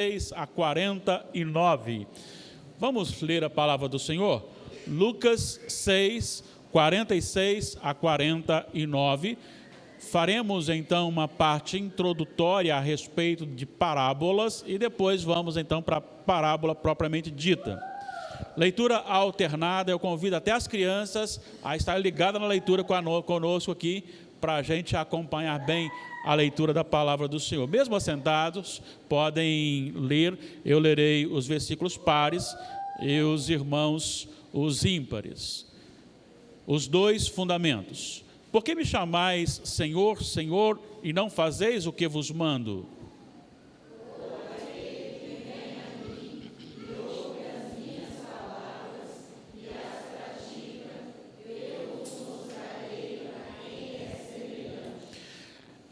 46 a 49. Vamos ler a palavra do Senhor? Lucas 6, 46 a 49. Faremos então uma parte introdutória a respeito de parábolas e depois vamos então para a parábola propriamente dita. Leitura alternada, eu convido até as crianças a estar ligadas na leitura conosco aqui, para a gente acompanhar bem a leitura da palavra do Senhor. Mesmo assentados, podem ler, eu lerei os versículos pares e os irmãos os ímpares. Os dois fundamentos. Por que me chamais Senhor, Senhor, e não fazeis o que vos mando?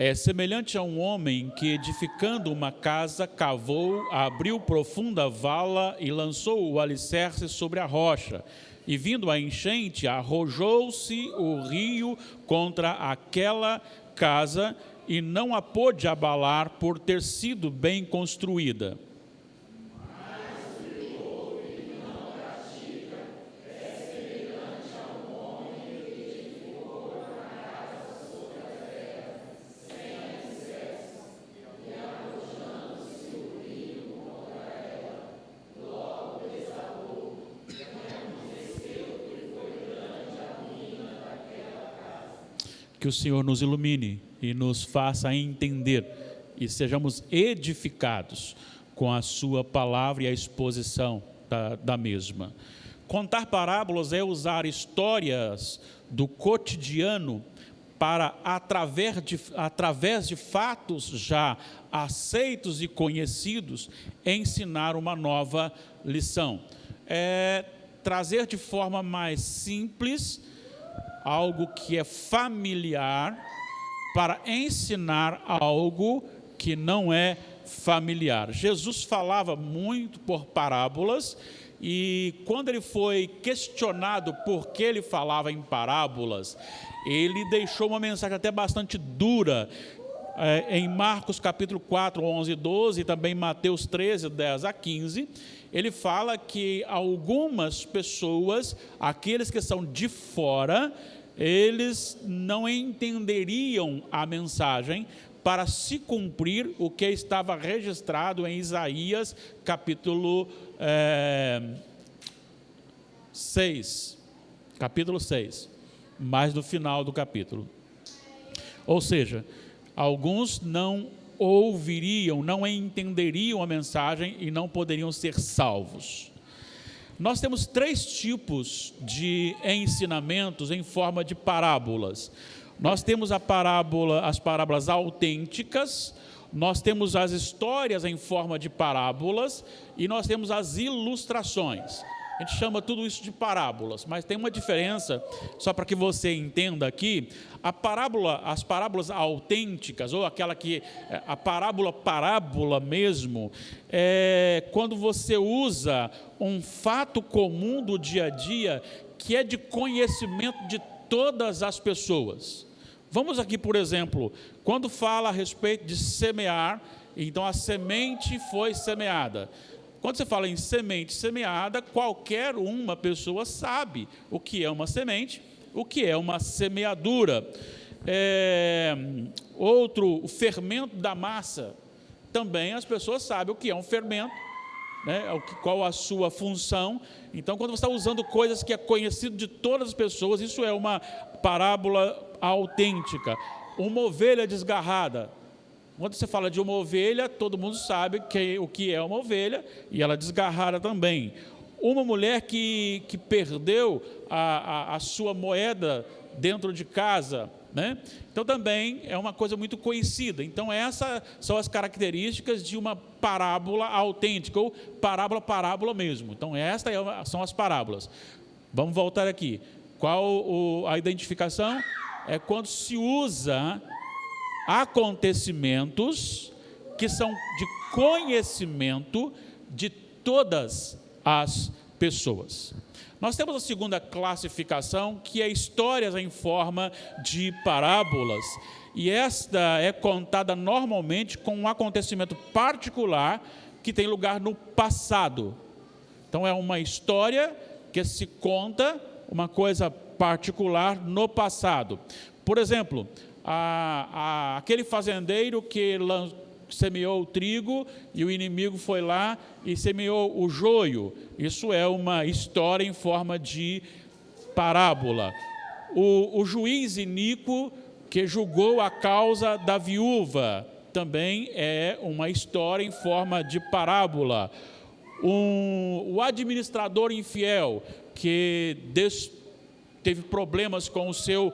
É semelhante a um homem que, edificando uma casa, cavou, abriu profunda vala e lançou o alicerce sobre a rocha. E vindo a enchente, arrojou-se o rio contra aquela casa e não a pôde abalar por ter sido bem construída. Que o Senhor nos ilumine e nos faça entender e sejamos edificados com a sua palavra e a exposição da mesma. Contar parábolas é usar histórias do cotidiano para, através de fatos já aceitos e conhecidos, ensinar uma nova lição. É trazer de forma mais simples algo que é familiar para ensinar algo que não é familiar. Jesus falava muito por parábolas e quando ele foi questionado por que ele falava em parábolas, ele deixou uma mensagem até bastante dura em Marcos capítulo 4, 11 e 12 e também Mateus 13, 10 a 15. Ele fala que algumas pessoas, aqueles que são de fora, eles não entenderiam a mensagem para se cumprir o que estava registrado em Isaías capítulo 6, mais no final do capítulo. Ou seja, alguns não ouviriam, não entenderiam a mensagem e não poderiam ser salvos. Nós temos 3 tipos de ensinamentos em forma de parábolas. Nós temos as parábolas autênticas, nós temos as histórias em forma de parábolas e nós temos as ilustrações. A gente chama tudo isso de parábolas, mas tem uma diferença, só para que você entenda aqui. As parábolas autênticas, ou aquela que a parábola mesmo, é quando você usa um fato comum do dia a dia, que é de conhecimento de todas as pessoas. Vamos aqui, por exemplo, quando fala a respeito de semear, então a semente foi semeada. Quando você fala em semente semeada, qualquer uma pessoa sabe o que é uma semente, o que é uma semeadura. O fermento da massa, também as pessoas sabem o que é um fermento, né? Qual a sua função. Então, quando você está usando coisas que é conhecido de todas as pessoas, isso é uma parábola autêntica. Uma ovelha desgarrada. Quando você fala de uma ovelha, todo mundo sabe o que é uma ovelha, e ela desgarrada também. Uma mulher que perdeu a sua moeda dentro de casa, né? Então também é uma coisa muito conhecida. Então essas são as características de uma parábola autêntica, ou parábola mesmo. Então estas são as parábolas. Vamos voltar aqui. Qual a identificação? É quando se usa acontecimentos que são de conhecimento de todas as pessoas. Nós temos a segunda classificação, que é histórias em forma de parábolas, e esta é contada normalmente com um acontecimento particular que tem lugar no passado. Então é uma história que se conta uma coisa particular no passado. Por exemplo, aquele fazendeiro que semeou o trigo e o inimigo foi lá e semeou o joio. Isso é uma história em forma de parábola. O juiz iníquo que julgou a causa da viúva também é uma história em forma de parábola. O administrador infiel que teve problemas com o seu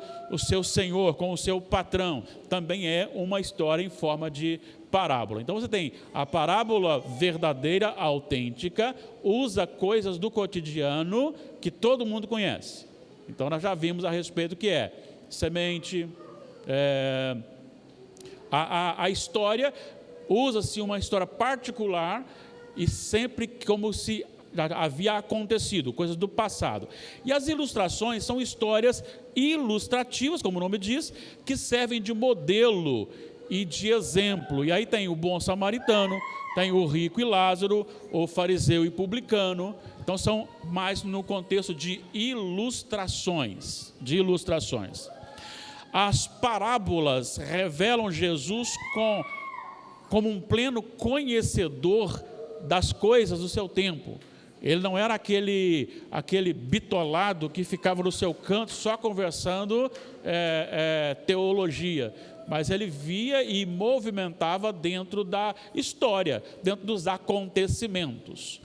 senhor, com o seu patrão, também é uma história em forma de parábola. Então você tem a parábola verdadeira, autêntica, usa coisas do cotidiano que todo mundo conhece. Então nós já vimos a respeito do que é semente. A história usa-se uma história particular e sempre como se já havia acontecido, coisas do passado. E as ilustrações são histórias ilustrativas, como o nome diz, que servem de modelo e de exemplo. E aí tem o bom samaritano, tem o rico e Lázaro, o fariseu e publicano. Então são mais no contexto de ilustrações. As parábolas revelam Jesus como um pleno conhecedor das coisas do seu tempo. Ele não era aquele bitolado que ficava no seu canto só conversando teologia, mas ele via e movimentava dentro da história, dentro dos acontecimentos.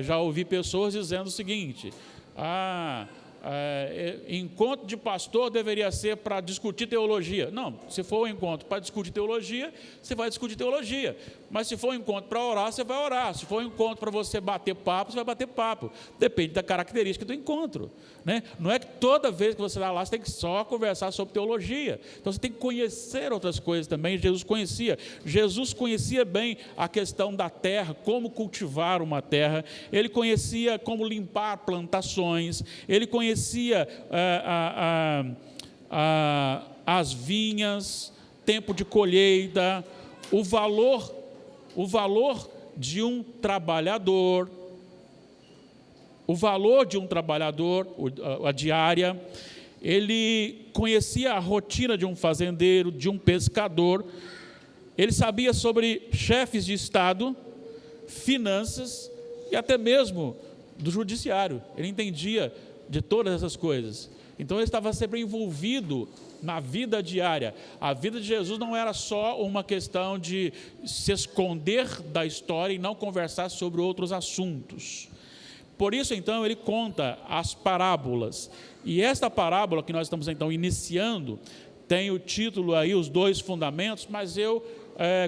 Já ouvi pessoas dizendo o seguinte: encontro de pastor deveria ser para discutir teologia. Não, se for um encontro para discutir teologia, você vai discutir teologia. Mas se for um encontro para orar, você vai orar. Se for um encontro para você bater papo, você vai bater papo. Depende da característica do encontro, né? Não é que toda vez que você vai lá, você tem que só conversar sobre teologia. Então você tem que conhecer outras coisas também. Jesus conhecia bem a questão da terra, como cultivar uma terra. Ele conhecia como limpar plantações. Ele conhecia as vinhas, tempo de colheita, o valor de um trabalhador, a diária. Ele conhecia a rotina de um fazendeiro, de um pescador. Ele sabia sobre chefes de Estado, finanças e até mesmo do judiciário. Ele entendia de todas essas coisas. Então ele estava sempre envolvido na vida diária. A vida de Jesus não era só uma questão de se esconder da história e não conversar sobre outros assuntos. Por isso, então, ele conta as parábolas. E esta parábola que nós estamos, então, iniciando, tem o título aí, os 2 fundamentos, mas eu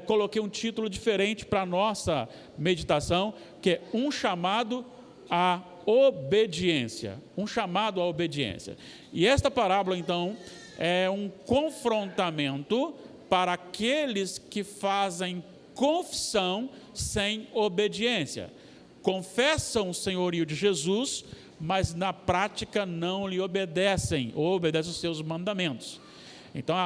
coloquei um título diferente para a nossa meditação, que é um chamado à obediência. E esta parábola, então, é um confrontamento para aqueles que fazem confissão sem obediência. Confessam o senhorio de Jesus, mas na prática não lhe obedecem, ou obedecem os seus mandamentos. Então,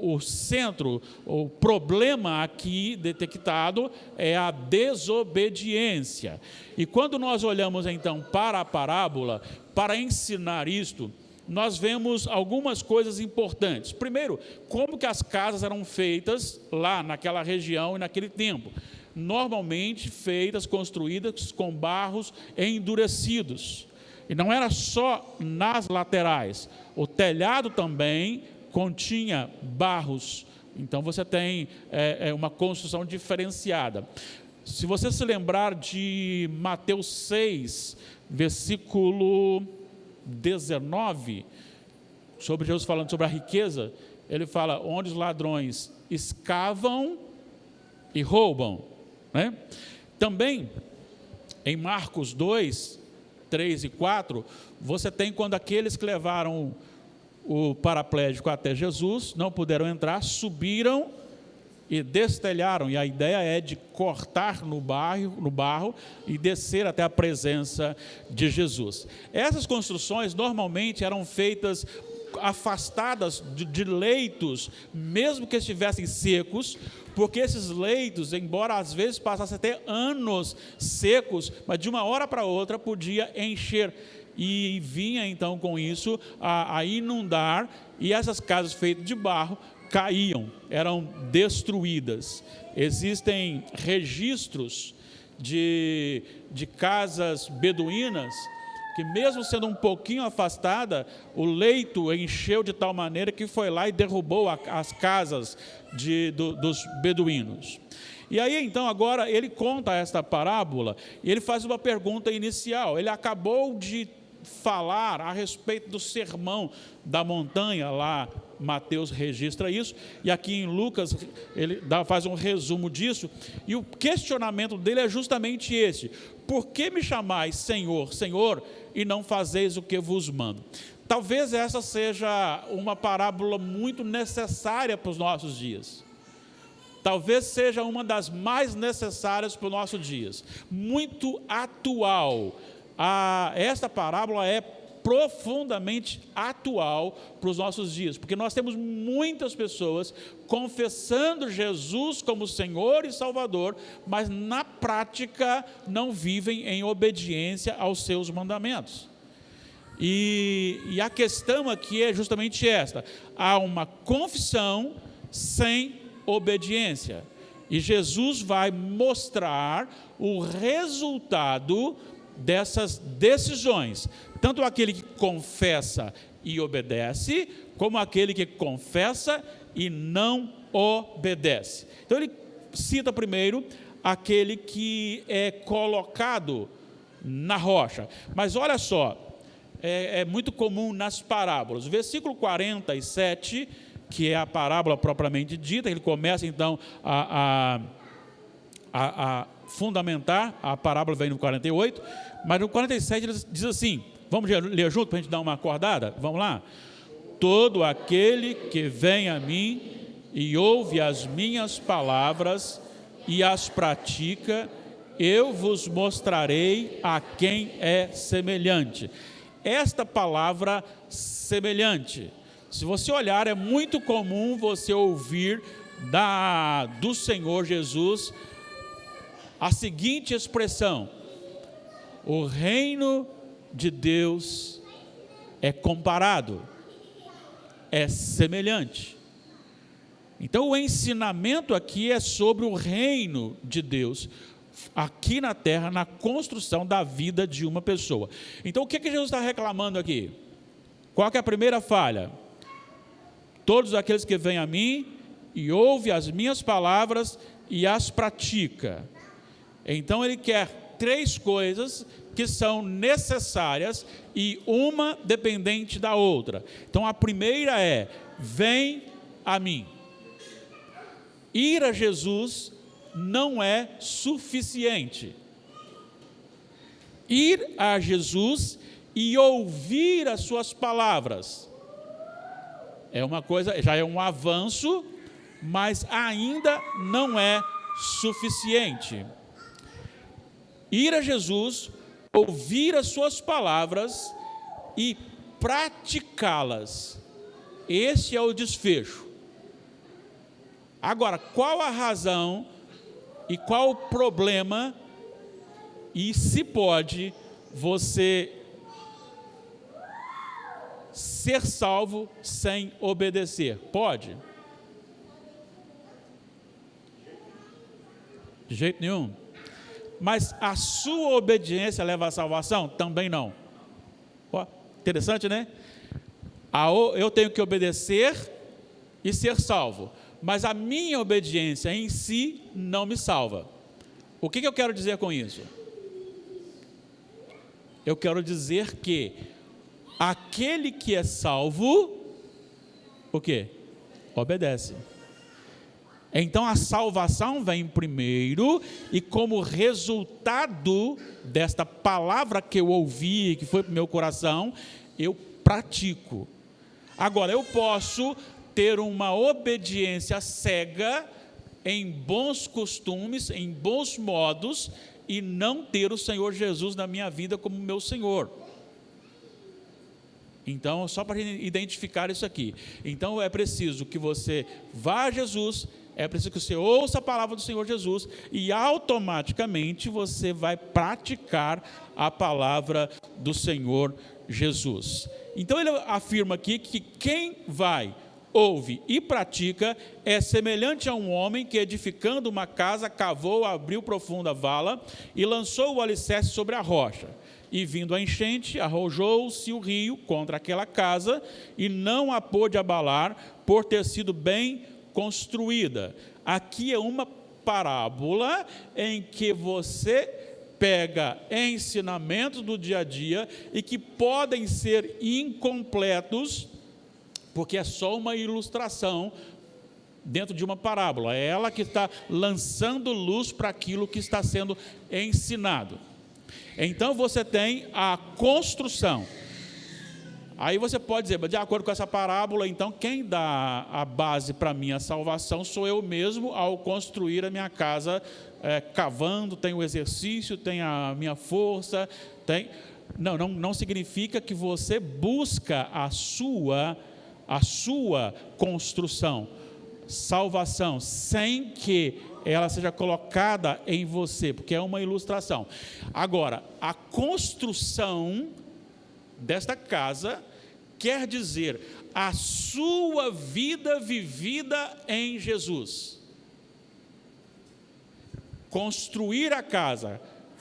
o centro, o problema aqui detectado é a desobediência. E quando nós olhamos, então, para a parábola, para ensinar isto, nós vemos algumas coisas importantes. Primeiro, como que as casas eram feitas lá naquela região e naquele tempo. Normalmente feitas, construídas com barros endurecidos. E não era só nas laterais. O telhado também continha barros. Então você tem uma construção diferenciada. Se você se lembrar de Mateus 6, versículo 19, sobre Jesus falando sobre a riqueza, ele fala: onde os ladrões escavam e roubam, né? Também em Marcos 2, 3 e 4, você tem quando aqueles que levaram o paraplégico até Jesus não puderam entrar, subiram e destelharam, e a ideia é de cortar no barro e descer até a presença de Jesus. Essas construções normalmente eram feitas afastadas de leitos, mesmo que estivessem secos, porque esses leitos, embora às vezes passassem até anos secos, mas de uma hora para outra podia encher, e vinha então com isso a inundar, e essas casas feitas de barro caíam, eram destruídas. Existem registros de casas beduínas que, mesmo sendo um pouquinho afastada, o leito encheu de tal maneira que foi lá e derrubou as casas dos beduínos. E aí então agora ele conta esta parábola e ele faz uma pergunta inicial. Ele acabou de falar a respeito do sermão da montanha, lá Mateus registra isso, e aqui em Lucas ele faz um resumo disso, e o questionamento dele é justamente esse: por que me chamais Senhor, Senhor, e não fazeis o que vos mando? Talvez essa seja uma parábola muito necessária para os nossos dias. Talvez seja uma das mais necessárias para os nossos dias, muito atual. Esta parábola é profundamente atual para os nossos dias, porque nós temos muitas pessoas confessando Jesus como Senhor e Salvador, mas na prática não vivem em obediência aos seus mandamentos. E a questão aqui é justamente esta: há uma confissão sem obediência, e Jesus vai mostrar o resultado dessas decisões, tanto aquele que confessa e obedece, como aquele que confessa e não obedece. Então ele cita primeiro aquele que é colocado na rocha, mas olha só, é muito comum nas parábolas. O versículo 47, que é a parábola propriamente dita, ele começa então a fundamentar, a parábola vem no 48, mas no 47 ele diz assim, vamos ler junto para a gente dar uma acordada? Vamos lá? Todo aquele que vem a mim e ouve as minhas palavras e as pratica, eu vos mostrarei a quem é semelhante. Esta palavra semelhante, se você olhar, é muito comum você ouvir do Senhor Jesus a seguinte expressão: o reino de Deus é comparado, é semelhante. Então o ensinamento aqui é sobre o reino de Deus aqui na terra, na construção da vida de uma pessoa. Então o que Jesus está reclamando aqui? Qual que é a primeira falha? Todos aqueles que vêm a mim e ouvem as minhas palavras e as pratica. Então ele quer 3 coisas que são necessárias e uma dependente da outra. Então a primeira é: vem a mim. Ir a Jesus não é suficiente. Ir a Jesus e ouvir as suas palavras é uma coisa, já é um avanço, mas ainda não é suficiente. Ir a Jesus, ouvir as suas palavras e praticá-las, esse é o desfecho. Agora, qual a razão e qual o problema, e se pode você ser salvo sem obedecer? Pode? De jeito nenhum. Mas a sua obediência leva à salvação? Também não. Ó, interessante, né? Eu tenho que obedecer e ser salvo, mas a minha obediência em si não me salva. O que eu quero dizer com isso? Eu quero dizer que aquele que é salvo, o quê? Obedece. Então a salvação vem primeiro, e como resultado desta palavra que eu ouvi, que foi para o meu coração, eu pratico. Agora, eu posso ter uma obediência cega em bons costumes, em bons modos, e não ter o Senhor Jesus na minha vida como meu Senhor. Então, só para identificar isso aqui. Então, é preciso que você vá a Jesus, É preciso que você ouça a palavra do Senhor Jesus e automaticamente você vai praticar a palavra do Senhor Jesus. Então ele afirma aqui que quem vai, ouve e pratica é semelhante a um homem que, edificando uma casa, cavou, abriu profunda vala e lançou o alicerce sobre a rocha. E vindo a enchente, arrojou-se o rio contra aquela casa e não a pôde abalar, por ter sido bem construída. Aqui é uma parábola em que você pega ensinamentos do dia a dia e que podem ser incompletos, porque é só uma ilustração dentro de uma parábola. É ela que está lançando luz para aquilo que está sendo ensinado. Então você tem a construção. Aí você pode dizer, de acordo com essa parábola, então quem dá a base para a minha salvação sou eu mesmo ao construir a minha casa, cavando, tem o exercício, tem a minha força, tem... Não significa que você busca a sua construção, salvação, sem que ela seja colocada em você, porque é uma ilustração. Agora, a construção desta casa quer dizer a sua vida vivida em Jesus. Construir a casa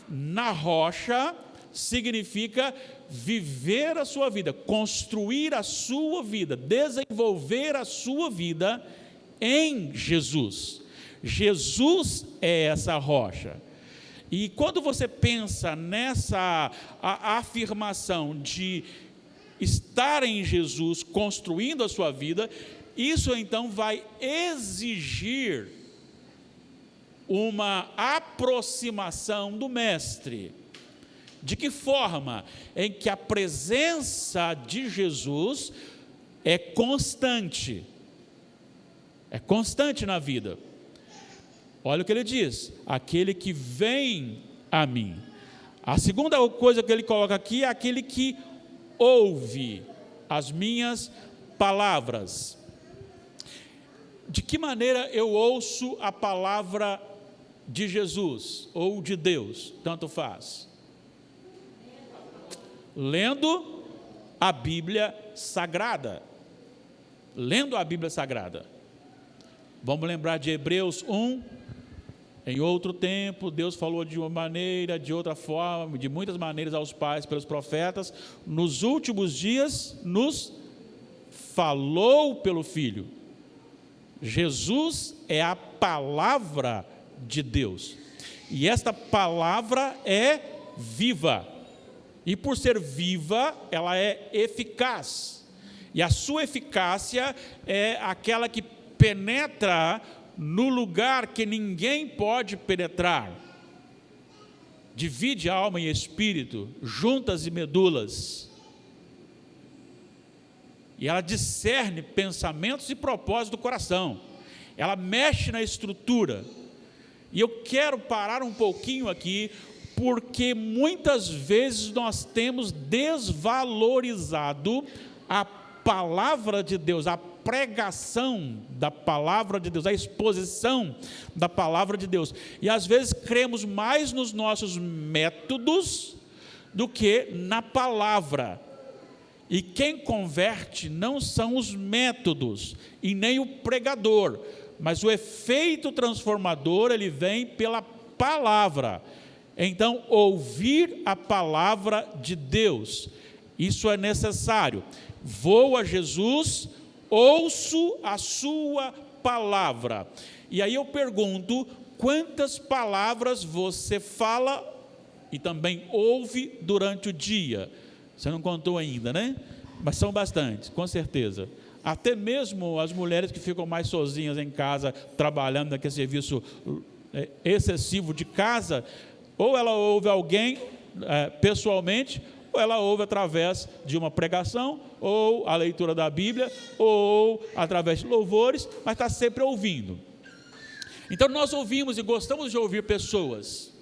na rocha significa viver a sua vida, construir a sua vida, desenvolver a sua vida em Jesus. Jesus é essa rocha. E quando você pensa nessa afirmação de estar em Jesus, construindo a sua vida, isso então vai exigir uma aproximação do Mestre. De que forma? Em que a presença de Jesus é constante na vida. Olha o que ele diz: aquele que vem a mim. A segunda coisa que ele coloca aqui é aquele que ouve as minhas palavras. De que maneira eu ouço a palavra de Jesus ou de Deus? Tanto faz. Lendo a Bíblia Sagrada. Lendo a Bíblia Sagrada. Vamos lembrar de Hebreus 1. Em outro tempo, Deus falou de uma maneira, de outra forma, de muitas maneiras aos pais, pelos profetas. Nos últimos dias, nos falou pelo Filho. Jesus é a palavra de Deus. E esta palavra é viva. E por ser viva, ela é eficaz. E a sua eficácia é aquela que penetra no lugar que ninguém pode penetrar. Divide alma e espírito, juntas e medulas. E ela discerne pensamentos e propósitos do coração. Ela mexe na estrutura. E eu quero parar um pouquinho aqui, porque muitas vezes nós temos desvalorizado a palavra de Deus, a pregação da palavra de Deus, a exposição da palavra de Deus. E às vezes cremos mais nos nossos métodos do que na palavra. E quem converte não são os métodos e nem o pregador, mas o efeito transformador, ele vem pela palavra. Então, ouvir a palavra de Deus, isso é necessário. Vou a Jesus, ouço a sua palavra. E aí eu pergunto, quantas palavras você fala e também ouve durante o dia? Você não contou ainda, né? Mas são bastantes, com certeza. Até mesmo as mulheres que ficam mais sozinhas em casa, trabalhando naquele serviço excessivo de casa, ou ela ouve alguém pessoalmente, ou ela ouve através de uma pregação, ou a leitura da Bíblia, ou através de louvores, mas está sempre ouvindo. Então nós ouvimos e gostamos de ouvir pessoas.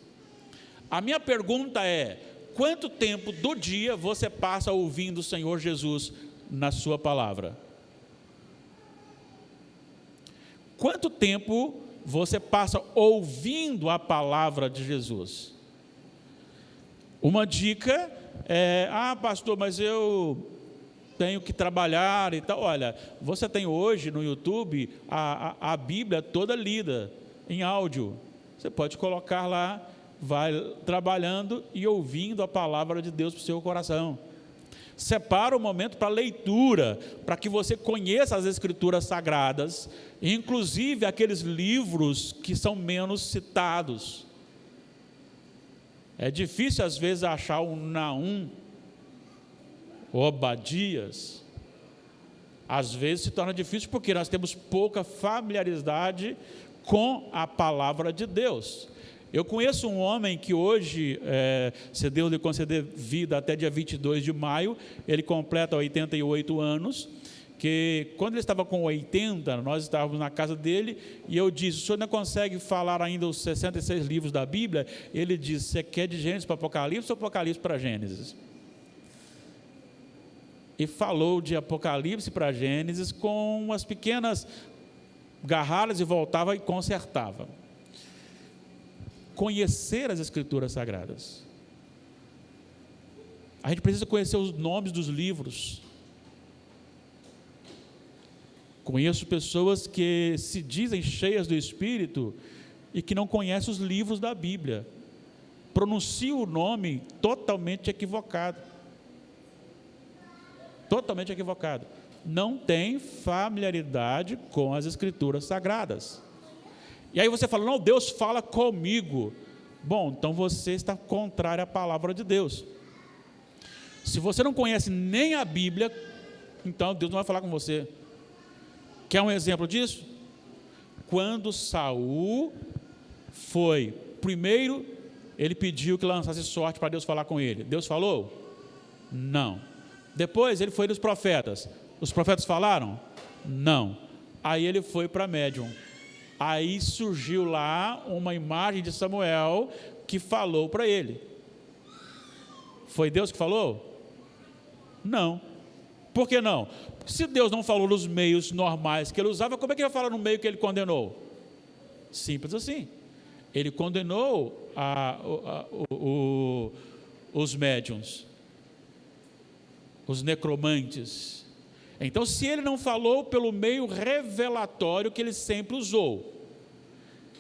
A minha pergunta é: quanto tempo do dia você passa ouvindo o Senhor Jesus na sua palavra? Quanto tempo você passa ouvindo a palavra de Jesus? Uma dica é: pastor, mas eu tenho que trabalhar e tal. Olha, você tem hoje no YouTube a Bíblia toda lida em áudio. Você pode colocar lá, vai trabalhando e ouvindo a palavra de Deus para o seu coração. Separa o momento para leitura, para que você conheça as Escrituras Sagradas, inclusive aqueles livros que são menos citados. É difícil às vezes achar um Naum, Obadias. Às vezes se torna difícil porque nós temos pouca familiaridade com a palavra de Deus. Eu conheço um homem que hoje, se Deus lhe conceder vida até dia 22 de maio, ele completa 88 anos, que quando ele estava com 80, nós estávamos na casa dele, e eu disse: o senhor não consegue falar ainda os 66 livros da Bíblia? Ele disse: você quer de Gênesis para Apocalipse ou Apocalipse para Gênesis? E falou de Apocalipse para Gênesis com umas pequenas garradas e voltava e consertava. Conhecer as Escrituras Sagradas. A gente precisa conhecer os nomes dos livros. Conheço pessoas que se dizem cheias do Espírito e que não conhecem os livros da Bíblia. Pronunciam o nome totalmente equivocado. Totalmente equivocado. Não tem familiaridade com as Escrituras Sagradas. E aí você fala: não, Deus fala comigo. Bom, então você está contrário à palavra de Deus. Se você não conhece nem a Bíblia, então Deus não vai falar com você. Quer um exemplo disso? Quando Saul foi, primeiro ele pediu que lançasse sorte para Deus falar com ele. Deus falou? Não. Depois ele foi nos profetas. Os profetas falaram? Não. Aí ele foi para médium. Aí surgiu lá uma imagem de Samuel que falou para ele. Foi Deus que falou? Não. Por que não? Se Deus não falou nos meios normais que ele usava, como é que ele vai falar no meio que ele condenou? Simples assim. Ele condenou os médiuns, os necromantes. Então, se ele não falou pelo meio revelatório que ele sempre usou,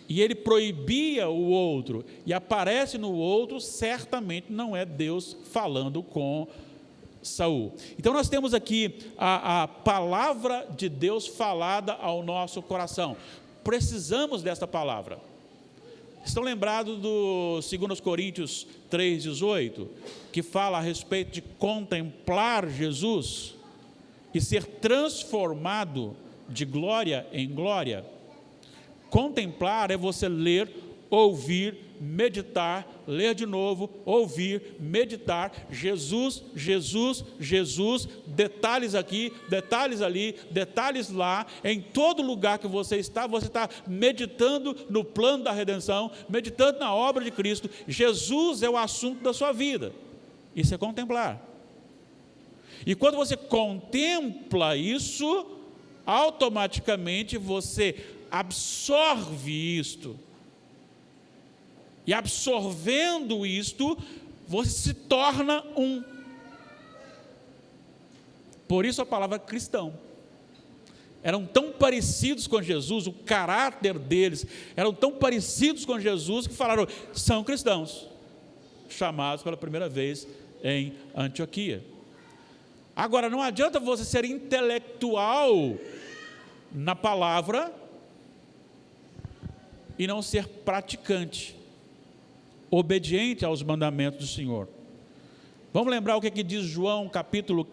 e ele proibia o outro, e aparece no outro, certamente não é Deus falando com Saul. Então nós temos aqui a palavra de Deus falada ao nosso coração. Precisamos desta palavra. Estão lembrados do 2 Coríntios 3,18, que fala a respeito de contemplar Jesus e ser transformado de glória em glória? Contemplar é você ler, ouvir, meditar, ler de novo, ouvir, meditar, Jesus, Jesus, Jesus, detalhes aqui, detalhes ali, detalhes lá, em todo lugar que você está meditando no plano da redenção, meditando na obra de Cristo. Jesus é o assunto da sua vida. Isso é contemplar. E quando você contempla isso, automaticamente você absorve isto. E absorvendo isto, você se torna um. Por isso a palavra cristão. Eram tão parecidos com Jesus, o caráter deles eram tão parecidos com Jesus, que falaram: são cristãos, chamados pela primeira vez em Antioquia. Agora, não adianta você ser intelectual na palavra e não ser praticante, obediente aos mandamentos do Senhor. Vamos lembrar o que diz João capítulo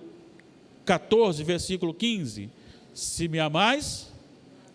14, versículo 15: se me amais,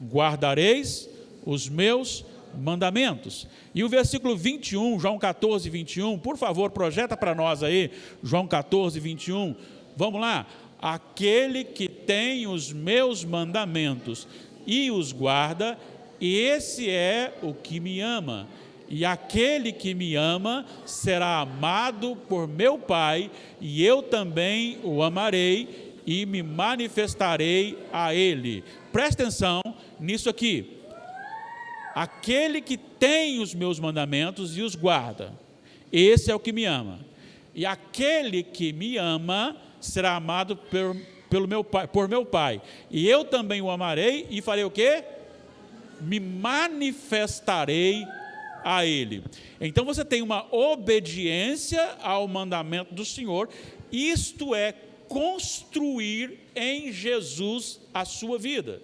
guardareis os meus mandamentos. E o versículo 21, João 14, 21, por favor, projeta para nós aí, João 14, 21, vamos lá. Aquele que tem os meus mandamentos e os guarda, esse é o que me ama. E aquele que me ama será amado por meu Pai, e eu também o amarei e me manifestarei a ele. preste atenção nisso aqui. Aquele que tem os meus mandamentos e os guarda, esse é o que me ama. E aquele que me ama será amado por meu Pai. E eu também o amarei e farei o quê? Me manifestarei a Ele. Então você tem uma obediência ao mandamento do Senhor. Isto é construir em Jesus a sua vida.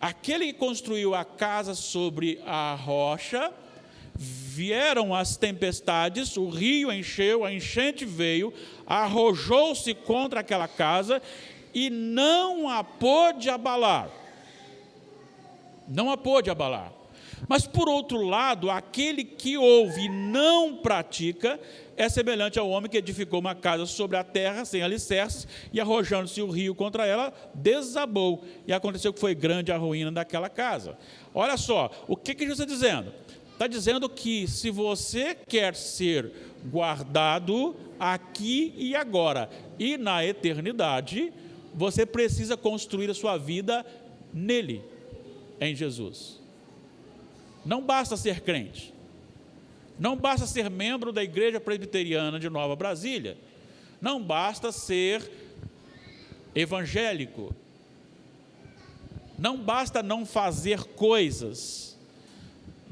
Aquele que construiu a casa sobre a rocha, vieram as tempestades, o rio encheu, a enchente veio, arrojou-se contra aquela casa e não a pôde abalar. Não a pôde abalar. Mas, por outro lado, aquele que ouve e não pratica é semelhante ao homem que edificou uma casa sobre a terra, sem alicerces, e arrojando-se o rio contra ela, desabou. E aconteceu que foi grande a ruína daquela casa. Olha só, o que Jesus está dizendo? Está dizendo que se você quer ser guardado aqui e agora, e na eternidade, você precisa construir a sua vida nele, em Jesus. Não basta ser crente, não basta ser membro da Igreja Presbiteriana de Nova Brasília, não basta ser evangélico, não basta não fazer coisas,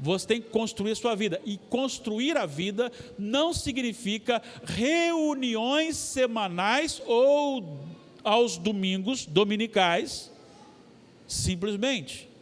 você tem que construir a sua vida, e construir a vida não significa reuniões semanais ou aos domingos, dominicais, simplesmente.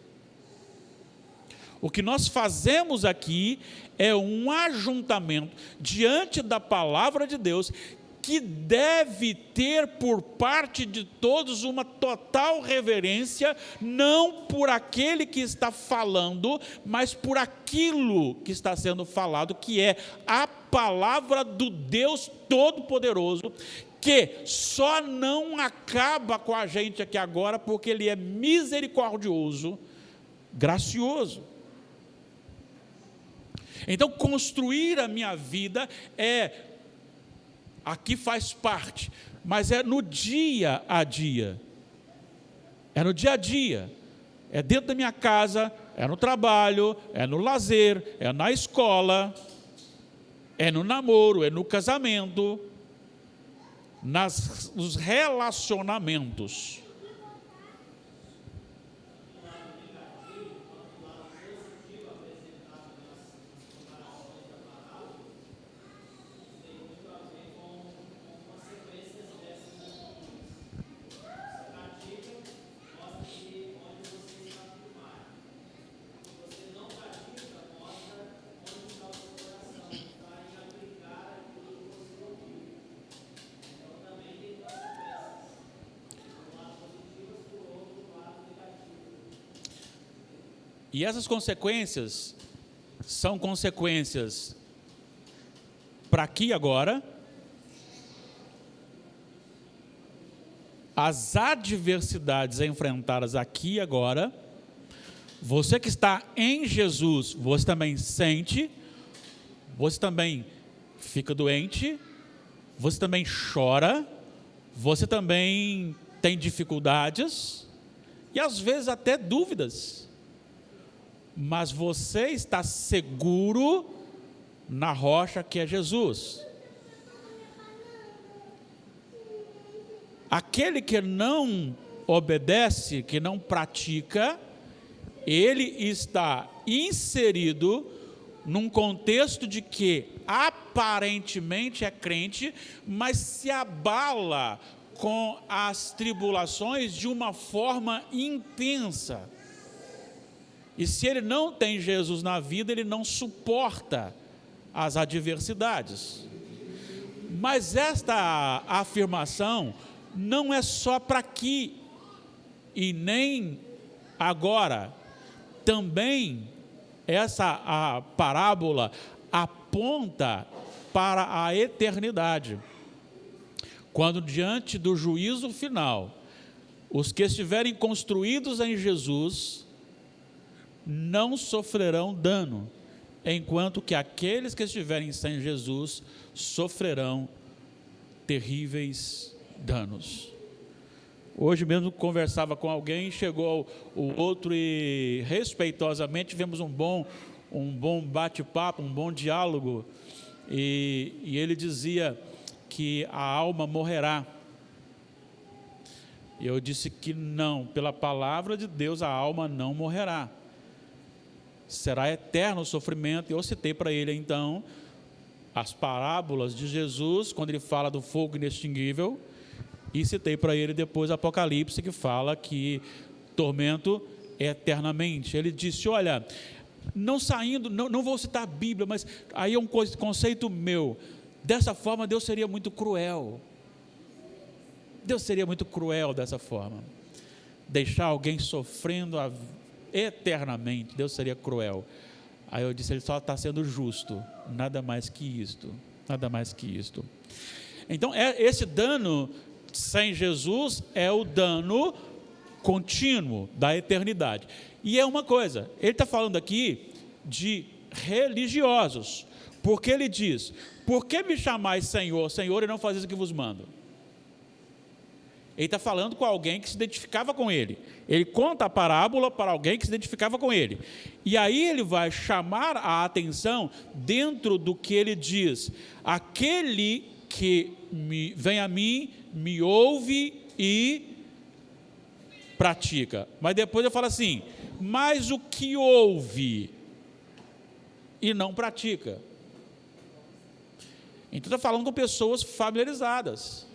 O que nós fazemos aqui é um ajuntamento diante da palavra de Deus, que deve ter por parte de todos uma total reverência, não por aquele que está falando, mas por aquilo que está sendo falado, que é a palavra do Deus Todo-Poderoso, que só não acaba com a gente aqui agora, porque Ele é misericordioso, gracioso. Então, construir a minha vida aqui faz parte, mas é no dia a dia, é no dia a dia, é dentro da minha casa, é no trabalho, é no lazer, é na escola, é no namoro, é no casamento, nos relacionamentos. E essas consequências são consequências para aqui e agora. As adversidades enfrentadas aqui e agora. Você que está em Jesus, você também sente, você também fica doente, você também chora, você também tem dificuldades e às vezes até dúvidas. Mas você está seguro na rocha que é Jesus. Aquele que não obedece, que não pratica, ele está inserido num contexto de que aparentemente é crente, mas se abala com as tribulações de uma forma intensa. E se ele não tem Jesus na vida, ele não suporta as adversidades. Mas esta afirmação não é só para aqui e nem agora. Também a parábola aponta para a eternidade. Quando diante do juízo final, os que estiverem construídos em Jesus não sofrerão dano, enquanto que aqueles que estiverem sem Jesus sofrerão terríveis danos. Hoje mesmo conversava com alguém, chegou o outro e respeitosamente tivemos um bom bate-papo, um bom diálogo, e ele dizia que a alma morrerá. E eu disse que não, pela palavra de Deus a alma não morrerá. Será eterno o sofrimento. E eu citei para ele então as parábolas de Jesus, quando ele fala do fogo inextinguível, e citei para ele depois Apocalipse, que fala que tormento eternamente. Ele disse, olha, não vou citar a Bíblia, mas aí é um conceito meu, dessa forma Deus seria muito cruel. Deus seria muito cruel dessa forma, deixar alguém sofrendo eternamente. Deus seria cruel. Aí eu disse, ele só está sendo justo, nada mais que isto, nada mais que isto. Então esse dano sem Jesus é o dano contínuo da eternidade. E é uma coisa, ele está falando aqui de religiosos, porque ele diz, por que me chamais Senhor, Senhor, e não fazeis o que vos mando? Ele está falando com alguém que se identificava com ele. Ele conta a parábola para alguém que se identificava com ele. E aí ele vai chamar a atenção dentro do que ele diz. Aquele que vem a mim, me ouve e pratica. Mas depois ele fala assim, mas o que ouve e não pratica. Então está falando com pessoas familiarizadas.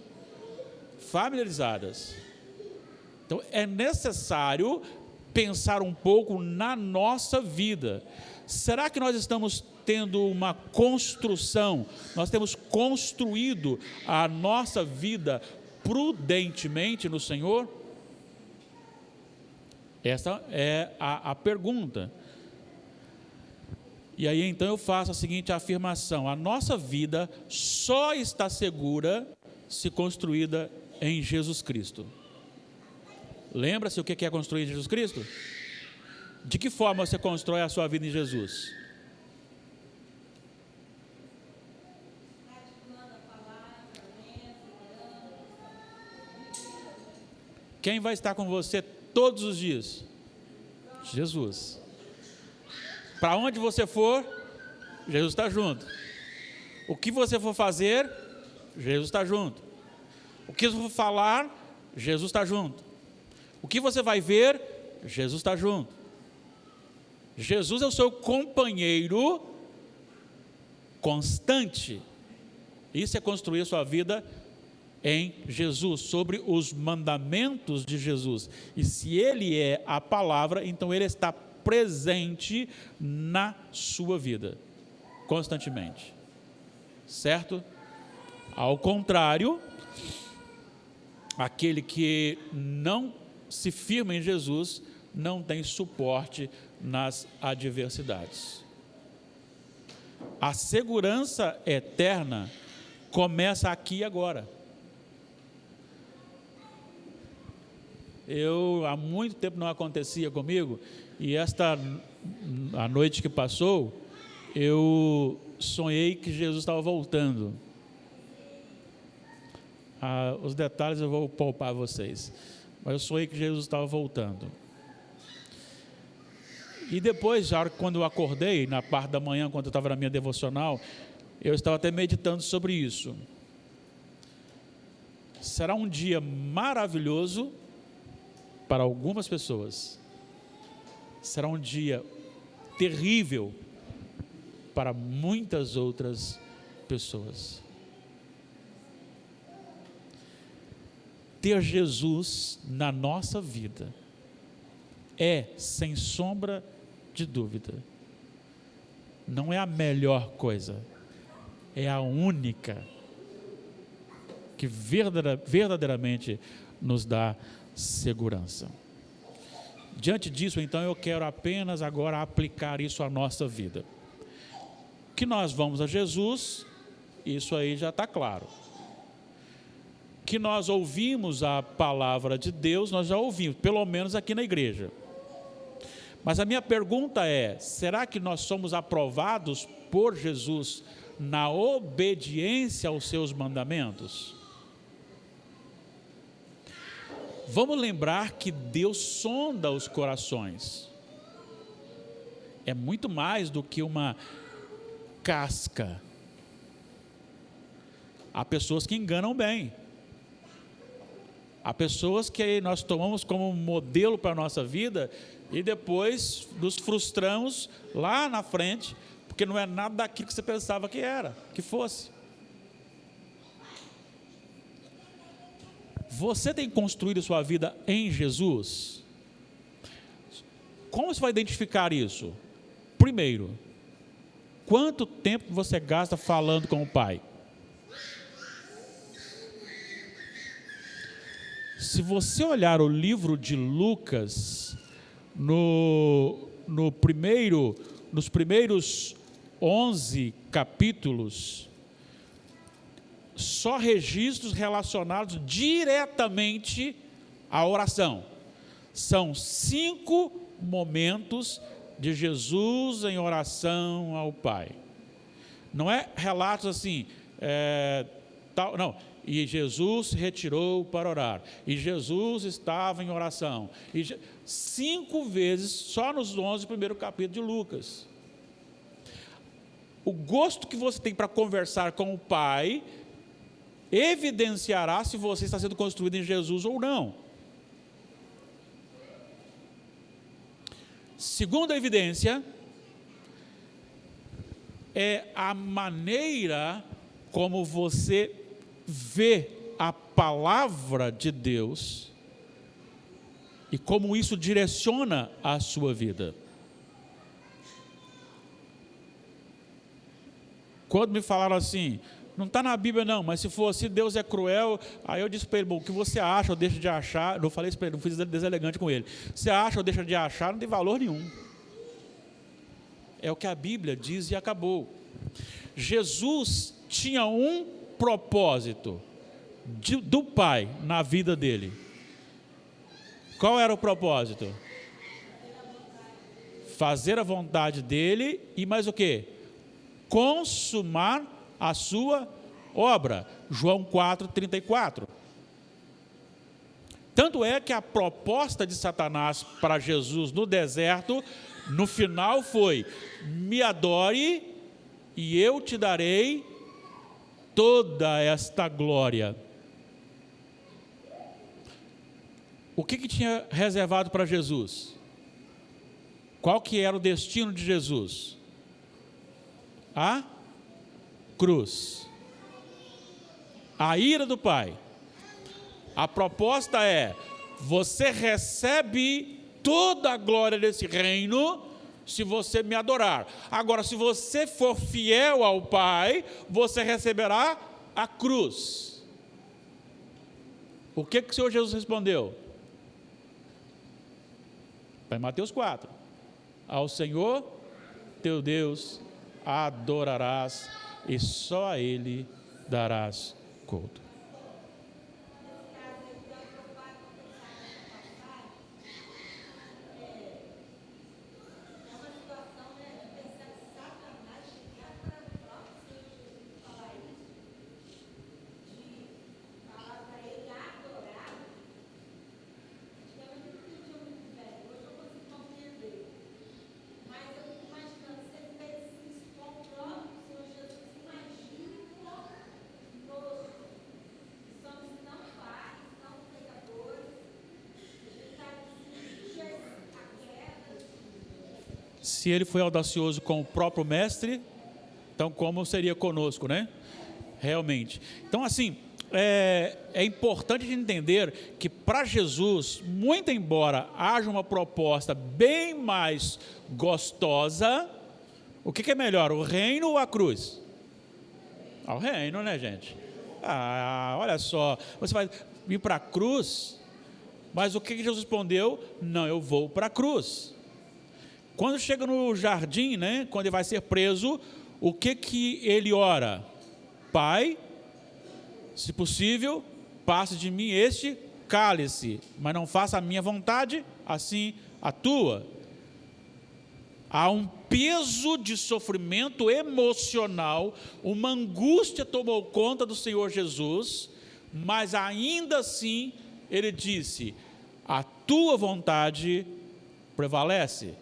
Então é necessário pensar um pouco na nossa vida. Será que nós estamos tendo uma construção, nós temos construído a nossa vida prudentemente no Senhor? Essa é a pergunta. E aí então eu faço a seguinte afirmação: a nossa vida só está segura se construída em Jesus Cristo. Lembra-se o que é construir em Jesus Cristo? De que forma você constrói a sua vida em Jesus? Quem vai estar com você todos os dias? Jesus. Para onde você for, Jesus está junto. O que você for fazer, Jesus está junto. O que você for falar, Jesus está junto. O que você vai ver, Jesus está junto. Jesus é o seu companheiro constante. Isso é construir a sua vida em Jesus, sobre os mandamentos de Jesus. E se Ele é a palavra, então Ele está presente na sua vida, constantemente. Certo? Ao contrário, aquele que não se firma em Jesus não tem suporte nas adversidades. A segurança eterna começa aqui e agora. Há muito tempo não acontecia comigo, e a noite que passou, eu sonhei que Jesus estava voltando. Os detalhes eu vou poupar a vocês, mas eu sonhei que Jesus estava voltando. E depois, já quando eu acordei, na parte da manhã, quando eu estava na minha devocional, eu estava até meditando sobre isso. Será um dia maravilhoso para algumas pessoas. Será um dia terrível para muitas outras pessoas. Ter Jesus na nossa vida é, sem sombra de dúvida, não é a melhor coisa, é a única que verdadeiramente nos dá segurança. Diante disso, então, eu quero apenas agora aplicar isso à nossa vida. Que nós vamos a Jesus, isso aí já está claro. Que nós ouvimos a palavra de Deus, nós já ouvimos, pelo menos aqui na igreja. Mas a minha pergunta é, será que nós somos aprovados por Jesus na obediência aos seus mandamentos? Vamos lembrar que Deus sonda os corações. É muito mais do que uma casca. Há pessoas que enganam bem. Há pessoas que nós tomamos como modelo para a nossa vida e depois nos frustramos lá na frente, porque não é nada daquilo que você pensava que era, que fosse. Você tem construído sua vida em Jesus? Como você vai identificar isso? Primeiro, quanto tempo você gasta falando com o Pai? Se você olhar o livro de Lucas, nos primeiros 11 capítulos, só registros relacionados diretamente à oração. São 5 momentos de Jesus em oração ao Pai. Não é relatos assim, não. E Jesus se retirou para orar. E Jesus estava em oração. 5 vezes, só nos 11 primeiros capítulos de Lucas. O gosto que você tem para conversar com o Pai evidenciará se você está sendo construído em Jesus ou não. Segunda evidência é a maneira como você vê a palavra de Deus e como isso direciona a sua vida. Quando me falaram assim, não está na Bíblia não, mas se fosse Deus é cruel, aí eu disse para ele, bom, o que você acha ou deixa de achar, não falei isso para ele, não fui deselegante com ele, você acha ou deixa de achar, não tem valor nenhum. É o que a Bíblia diz e acabou. Jesus tinha um propósito do Pai na vida dele. Qual era o propósito? Fazer a vontade dele e mais o quê? Consumar a sua obra. João 4:34. Tanto é que a proposta de Satanás para Jesus no deserto, no final foi: me adore e eu te darei toda esta glória. O que tinha reservado para Jesus? Qual que era o destino de Jesus? A cruz. A ira do Pai. A proposta é: você recebe toda a glória desse reino se você me adorar. Agora, se você for fiel ao Pai, você receberá a cruz. O que o Senhor Jesus respondeu? Está em Mateus 4. Ao Senhor teu Deus adorarás e só a Ele darás culto. Se ele foi audacioso com o próprio mestre, então como seria conosco, né? Realmente. Então, assim, é importante entender que para Jesus, muito embora haja uma proposta bem mais gostosa, o que é melhor, o reino ou a cruz? O reino, né, gente? Olha só, você vai ir para a cruz, mas o que Jesus respondeu? Não, eu vou para a cruz. Quando chega no jardim, né, quando ele vai ser preso, o que ele ora? Pai, se possível, passe de mim este cálice, mas não faça a minha vontade, assim a tua. Há um peso de sofrimento emocional, uma angústia tomou conta do Senhor Jesus, mas ainda assim ele disse: a tua vontade prevalece.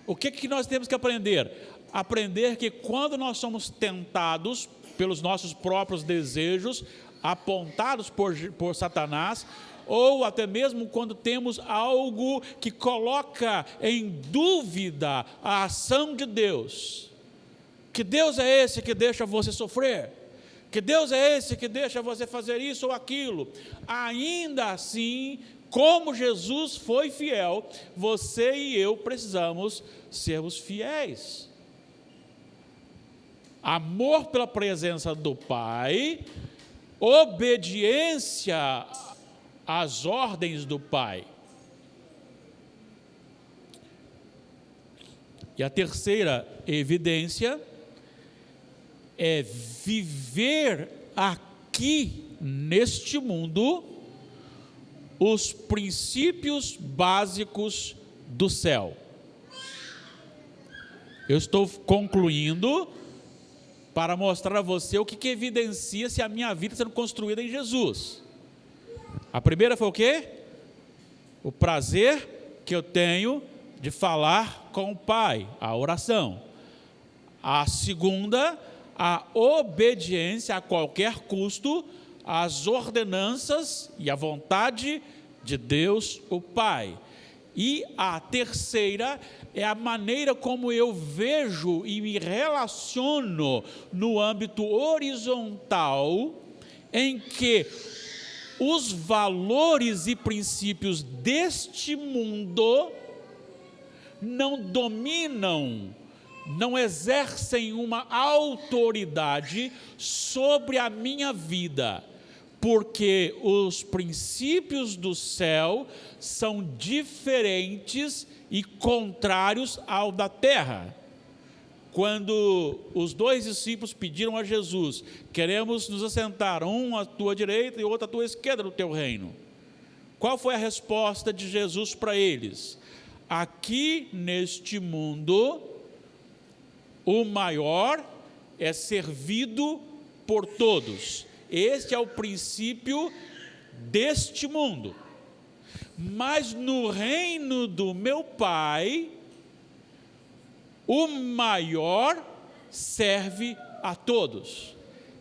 O que nós temos que aprender? Aprender que quando nós somos tentados pelos nossos próprios desejos, apontados por Satanás, ou até mesmo quando temos algo que coloca em dúvida a ação de Deus. Que Deus é esse que deixa você sofrer? Que Deus é esse que deixa você fazer isso ou aquilo? Ainda assim, como Jesus foi fiel, você e eu precisamos sermos fiéis. Amor pela presença do Pai, obediência às ordens do Pai. E a terceira evidência é viver aqui neste mundo os princípios básicos do céu. Eu estou concluindo para mostrar a você o que evidencia se a minha vida está sendo construída em Jesus. A primeira foi o quê? O prazer que eu tenho de falar com o Pai, a oração. A segunda, a obediência a qualquer custo às ordenanças e à vontade de Deus, o Pai. E a terceira é a maneira como eu vejo e me relaciono no âmbito horizontal, em que os valores e princípios deste mundo não dominam, não exercem uma autoridade sobre a minha vida, porque os princípios do céu são diferentes e contrários ao da terra. Quando os dois discípulos pediram a Jesus: queremos nos assentar, um à tua direita e outro à tua esquerda no teu reino, qual foi a resposta de Jesus para eles? Aqui neste mundo, o maior é servido por todos. Este é o princípio deste mundo. Mas no reino do meu Pai, o maior serve a todos.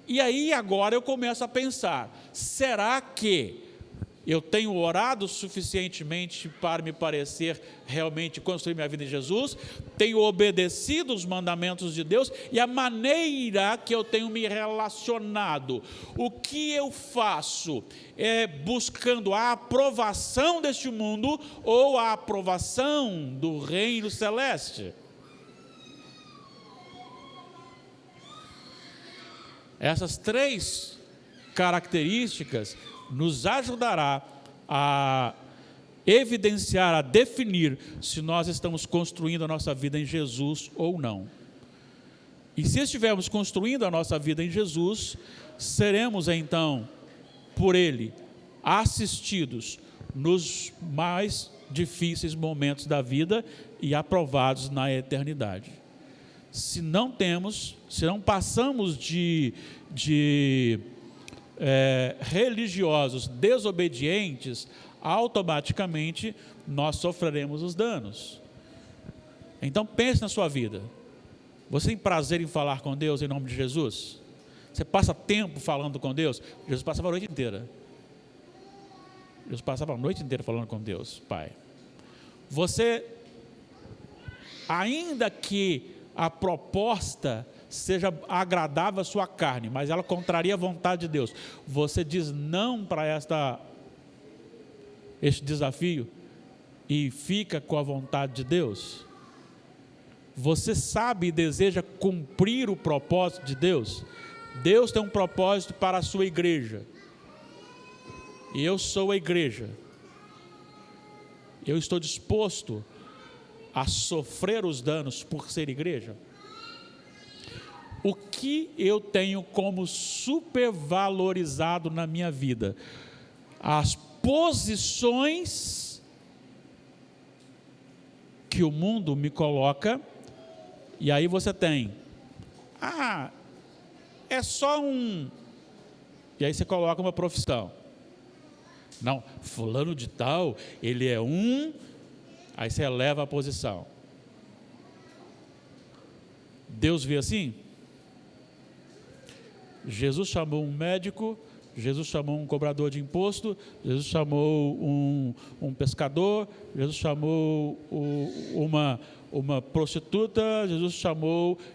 E aí agora eu começo a pensar: será que eu tenho orado suficientemente para me parecer realmente construir minha vida em Jesus? Tenho obedecido os mandamentos de Deus? E a maneira que eu tenho me relacionado, o que eu faço? É buscando a aprovação deste mundo ou a aprovação do reino celeste? Essas três características nos ajudará a evidenciar, a definir se nós estamos construindo a nossa vida em Jesus ou não. E se estivermos construindo a nossa vida em Jesus, seremos então, por Ele, assistidos nos mais difíceis momentos da vida e aprovados na eternidade. Se não passamos de religiosos desobedientes, automaticamente nós sofreremos os danos. Então pense na sua vida. Você tem prazer em falar com Deus em nome de Jesus? Você passa tempo falando com Deus? Jesus passava a noite inteira. Jesus passava a noite inteira falando com Deus, Pai. Você, ainda que a proposta seja agradável à sua carne, mas ela contraria a vontade de Deus, você diz não para este desafio e fica com a vontade de Deus? Você sabe e deseja cumprir o propósito de Deus? Deus tem um propósito para a sua igreja, e eu sou a igreja. Eu estou disposto a sofrer os danos por ser igreja? O que eu tenho como supervalorizado na minha vida? As posições que o mundo me coloca. E aí você tem: é só um... E aí você coloca uma profissão. Não, fulano de tal, ele é um, aí você eleva a posição. Deus vê assim? Jesus chamou um médico, Jesus chamou um cobrador de imposto, Jesus chamou um pescador, Jesus chamou uma prostituta, Jesus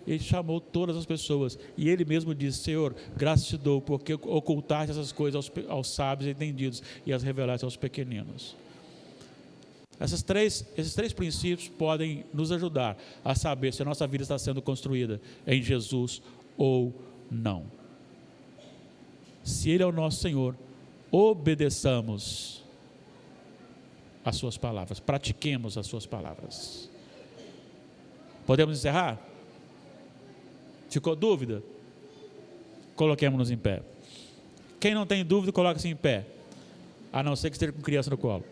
ele chamou todas as pessoas. E ele mesmo disse: Senhor, graças te dou, porque ocultaste essas coisas aos sábios e entendidos e as revelaste aos pequeninos. Esses três princípios podem nos ajudar a saber se a nossa vida está sendo construída em Jesus ou não. Se Ele é o nosso Senhor, obedeçamos as suas palavras, pratiquemos as suas palavras. Podemos encerrar? Ficou dúvida? Coloquemos-nos em pé. Quem não tem dúvida, coloque-se em pé, a não ser que esteja com criança no colo.